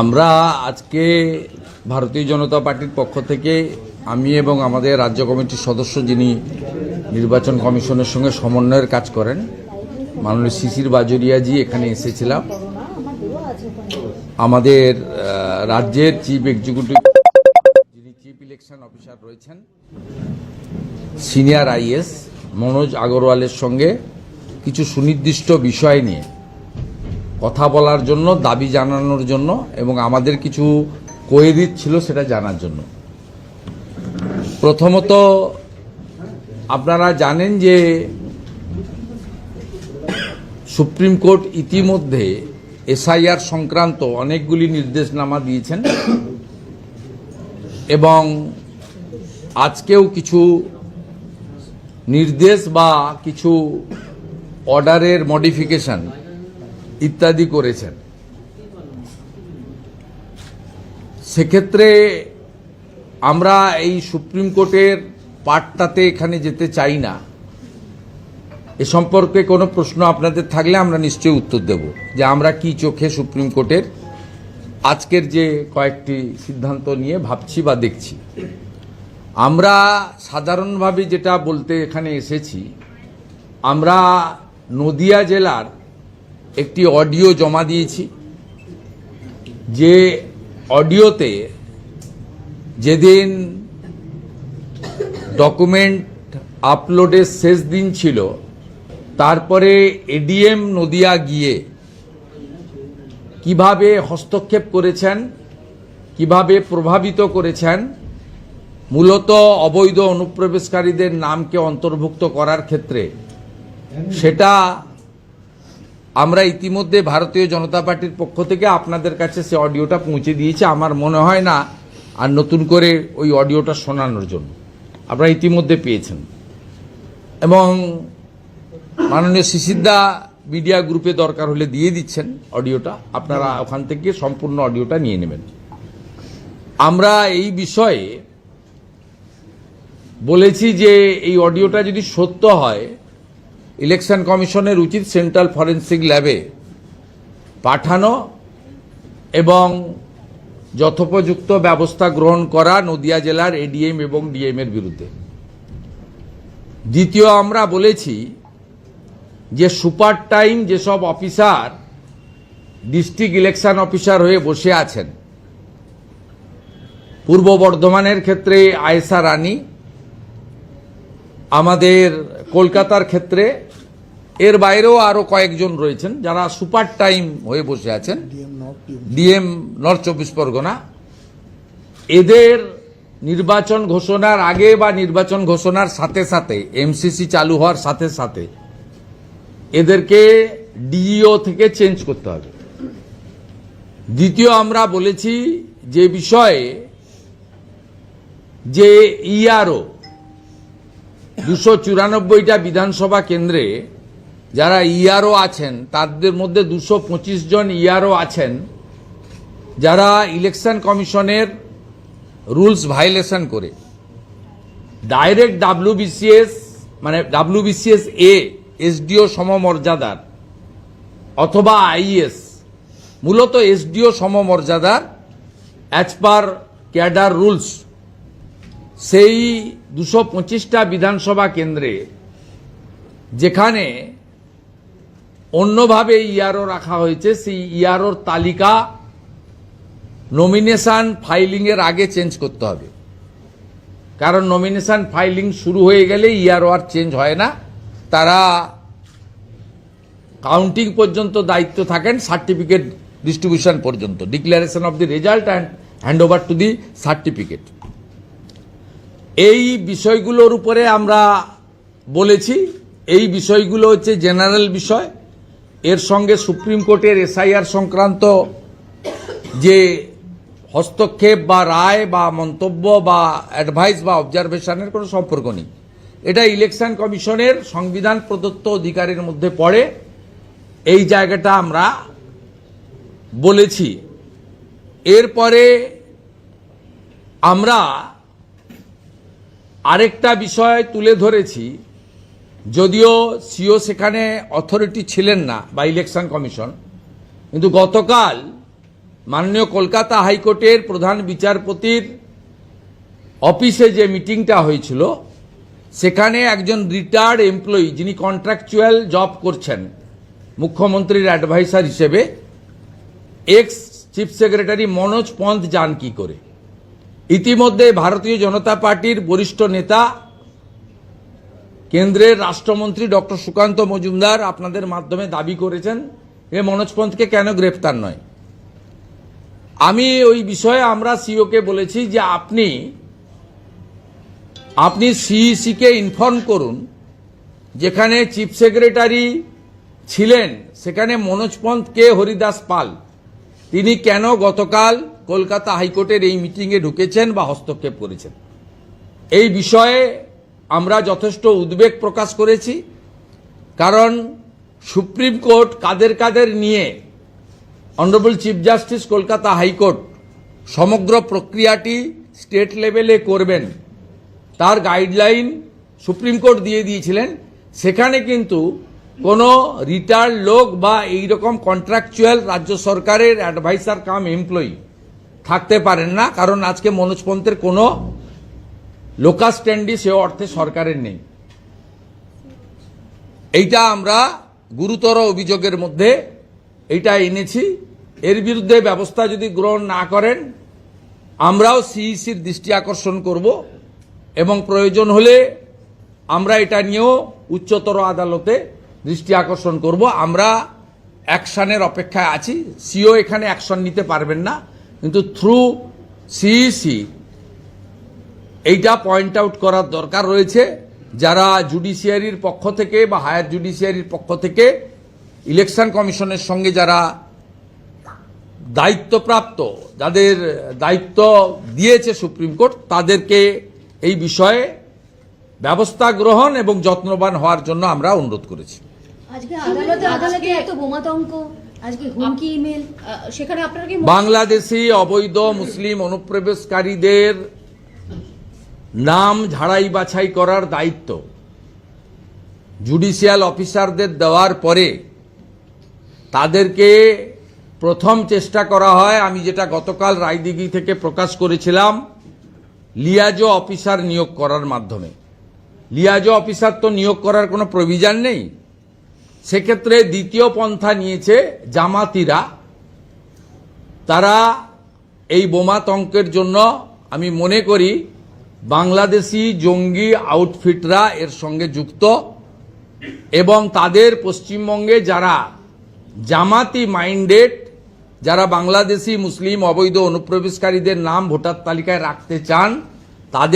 আমরা আজকে ভারতীয় জনতা পার্টির পক্ষ থেকে আমি এবং আমাদের রাজ্য কমিটির সদস্য যিনি নির্বাচন কমিশনের সঙ্গে সমন্বয়ের কাজ করেন মাননীয় শিশির বাজোরিয়াজি এখানে এসেছিলাম। আমাদের রাজ্যের চিফ এক্সিকিউটিভ যিনি চিফ ইলেকশন অফিসার রয়েছেন সিনিয়র আইএস মনোজ আগরওয়ালের সঙ্গে কিছু সুনির্দিষ্ট বিষয় নিয়ে কথা বলার জন্য, দাবি জানানোর জন্য এবং আমাদের কিছু কোয়েরি ছিল সেটা জানার জন্য। প্রথমত আপনারা জানেন যে সুপ্রিম কোর্ট ইতিমধ্যে এসআইআর সংক্রান্ত অনেকগুলি নির্দেশনামা দিয়েছেন এবং আজকেও কিছু নির্দেশ বা কিছু অর্ডারের মডিফিকেশন ইত্যাদি করেছেন। সেক্ষেত্রে আমরা এই সুপ্রিম কোর্টের পার্টটাতে এখানে যেতে চাই না। এ সম্পর্কে কোনো প্রশ্ন আপনাদের থাকলে আমরা নিশ্চয়ই উত্তর দেব যে আমরা কি চোখে সুপ্রিম কোর্টের আজকের যে কয়েকটি সিদ্ধান্ত নিয়ে ভাবছি বা দেখছি। আমরা সাধারণভাবে যেটা বলতে এখানে এসেছি, আমরা নদিয়া জেলার একটি অডিও জমা দিয়েছি, যে অডিওতে যেদিন ডকুমেন্ট আপলোডের শেষ দিন ছিল তারপরে এডিএম নদিয়া গিয়ে কিভাবে হস্তক্ষেপ করেছেন, কিভাবে প্রভাবিত করেছেন, মূলত অবৈধ অনুপ্রবেশকারীদের নামকে অন্তর্ভুক্ত করার ক্ষেত্রে, সেটা আমরা ইতিমধ্যে ভারতীয় জনতা পার্টির পক্ষ থেকে আপনাদের কাছে সে অডিওটা পৌঁছে দিয়েছি। আমার মনে হয় না আর নতুন করে ওই অডিওটা শোনানোর জন্য, আপনারা ইতিমধ্যে পেয়েছেন এবং মাননীয় শিশিরদা মিডিয়া গ্রুপে দরকার হলে দিয়ে দিচ্ছেন অডিওটা, আপনারা ওখান থেকে সম্পূর্ণ অডিওটা নিয়ে নেবেন। আমরা এই বিষয়ে বলেছি যে এই অডিওটা যদি সত্য হয়, ইলেকশন কমিশনের উচিত সেন্ট্রাল ফরেন্সিক ল্যাবে পাঠানো এবং যথোপযুক্ত ব্যবস্থা গ্রহণ করা নদিয়া জেলার এডিএম এবং ডিএম এর বিরুদ্ধে। দ্বিতীয়, আমরা বলেছি যে সুপার টাইম যেসব অফিসার ডিস্ট্রিক্ট ইলেকশন অফিসার হয়ে বসে আছেন, পূর্ব বর্ধমানের ক্ষেত্রে আয়েশা রানী, আমাদের কলকাতার ক্ষেত্রে এর বাইরেও আরো কয়েকজন রয়েছেন যারা সুপার টাইম হয়ে বসে আছেন, ডিএম নর্থ 24 পরগনা, এদের নির্বাচন ঘোষণার আগে বা নির্বাচন ঘোষণার সাথে সাথে, এমসিসি চালু হওয়ার সাথে সাথে এদেরকে ডিইও থেকে চেঞ্জ করতে হবে। দ্বিতীয়, আমরা বলেছি যে বিষয়ে যে ইআরও 294টা বিধানসভা কেন্দ্রে যারা ইআরও আছেন তাদের মধ্যে 225 জন ইআরও আছেন যারা ইলেকশন কমিশনের রুলস ভায়োলেশন করে ডাইরেক্ট ডাব্লিউবিসিএস মানে ডাব্লিউবিসিএস এ এসডিও সমমর্যাদার অথবা আইএস, মূলত এসডিও সমমর্যাদার অ্যাজ পার ক্যাডার রুলস, সেই 225টা বিধানসভা কেন্দ্রে যেখানে অন্যভাবে ইআরও রাখা হয়েছে, সেই ইআরওর তালিকা নমিনেশন ফাইলিং এর আগে চেঞ্জ করতে হবে। কারণ নমিনেশন ফাইলিং শুরু হয়ে গেলে ইআরও আর চেঞ্জ হয় না, তারা কাউন্টিং পর্যন্ত দায়িত্ব থাকেন, সার্টিফিকেট ডিস্ট্রিবিউশন পর্যন্ত, declaration of the result and hand over to the certificate. এই বিষয়গুলোর উপরে আমরা বলেছি, এই বিষয়গুলো হচ্ছে জেনারেল বিষয়। এর সঙ্গে সুপ্রিম কোর্টের এসআইআর সংক্রান্ত যে হস্তক্ষেপ বা রায় বা মন্তব্য বা অ্যাডভাইস বা অবজারভেশনের কোনো সম্পর্ক নেই। এটা ইলেকশন কমিশনের সংবিধান প্রদত্ত অধিকারের মধ্যে পড়ে, এই জায়গাটা আমরা বলেছি। এরপরে আমরা আরেকটা বিষয় তুলে ধরেছি, যদিও সিও সেখানে অথরিটি ছিলেন না বা ইলেকশন কমিশন, কিন্তু গতকাল মাননীয় কলকাতা হাইকোর্টের প্রধান বিচারপতির অফিসে যে মিটিংটা হয়েছিল, সেখানে একজন রিটায়ার্ড এমপ্লয়ি যিনি কন্ট্রাকচুয়াল জব করছেন মুখ্যমন্ত্রীর অ্যাডভাইসার হিসেবে, x chief secretary Manoj Pant যান কি করে। ইতিমধ্যে ভারতীয় জনতা পার্টির বরিষ্ঠ নেতা কেন্দ্রের রাষ্ট্রমন্ত্রী ডক্টর সুকান্ত মজুমদার আপনাদের মাধ্যমে দাবি করেছেন এ মনোজ পন্থকে কেন গ্রেফতার নয়। আমি ওই বিষয়ে আমরা সিওকে বলেছি যে আপনি সিইসিকে ইনফর্ম করুন, যেখানে চিফ সেক্রেটারি ছিলেন সেখানে মনোজ পন্থ কে হরিদাস পাল, তিনি কেন গতকাল কলকাতা হাইকোর্টের এই মিটিংয়ে ঢুকেছেন বা হস্তক্ষেপ করেছেন। এই বিষয়ে আমরা যথেষ্ট উদ্বেগ প্রকাশ করেছি, কারণ সুপ্রিম কোর্ট কাদের নিয়ে honourable chief justice Kolkata high court সমগ্র প্রক্রিয়াটি স্টেট লেভেলে করবেন তার গাইডলাইন সুপ্রিম কোর্ট দিয়ে দিয়েছিলেন। সেখানে কিন্তু কোনো রিটায়ার্ড লোক বা এইরকম কন্ট্রাকচুয়াল রাজ্য সরকারের অ্যাডভাইসার কাম এমপ্লয়ি থাকতে পারেন না, কারণ আজকে মনোজ পন্থের কোনো লোকাস স্ট্যান্ডি সে অর্থে সরকারের নেই। এইটা আমরা গুরুতর অভিযোগের মধ্যে এইটা এনেছি। এর বিরুদ্ধে ব্যবস্থা যদি গ্রহণ না করেন আমরাও সিইসির দৃষ্টি আকর্ষণ করব এবং প্রয়োজন হলে আমরা এটা নিয়েও উচ্চতর আদালতে দৃষ্টি আকর্ষণ করব। আমরা অ্যাকশনের অপেক্ষায় আছি। সিও এখানে অ্যাকশন নিতে পারবেন না, কিন্তু থ্রু সিইসি এইটা পয়েন্ট আউট করার দরকার রয়েছে। যারা জুডিশিয়ারির পক্ষ থেকে বা হায়ার জুডিশিয়ারির পক্ষ থেকে ইলেকশন কমিশনের সঙ্গে যারা দায়িত্বপ্রাপ্ত, যাদের দায়িত্ব দিয়েছে সুপ্রিম কোর্ট, তাদেরকে এই বিষয়ে ব্যবস্থা গ্রহণ এবং যত্নবান হওয়ার জন্য আমরা অনুরোধ করেছি। আজকে আদালতে এত বোমাতঙ্ক, আজকে হুমকি ইমেল, সেখানে আপনারা কি বাংলাদেশি অবৈধ মুসলিম অনুপ্রবেশকারীদের নাম ঝাড়াই বাছাই করার দায়িত্ব জুডিশিয়াল অফিসারদের দেওয়ার পরে তাদেরকে প্রথম চেষ্টা করা হয়, আমি যেটা গতকাল রায়দিঘি থেকে প্রকাশ করেছিলাম, লিয়াজো অফিসার নিয়োগ করার মাধ্যমে। লিয়াজো অফিসার তো নিয়োগ করার কোনো প্রভিশন নেই। সেক্ষেত্রে দ্বিতীয় পন্থা নিয়েছে জামাতিরা। তারা এই বোমাতঙ্কের জন্য আমি মনে করি বাংলাদেশি জঙ্গি আউটফিটরা এর সঙ্গে যুক্ত, এবং তাদের পশ্চিমবঙ্গে যারা জামাতি মাইন্ডেড, যারা বাংলাদেশি মুসলিম অবৈধ অনুপ্রবেশকারীদের নাম ভোটার তালিকায় রাখতে চান, তাদের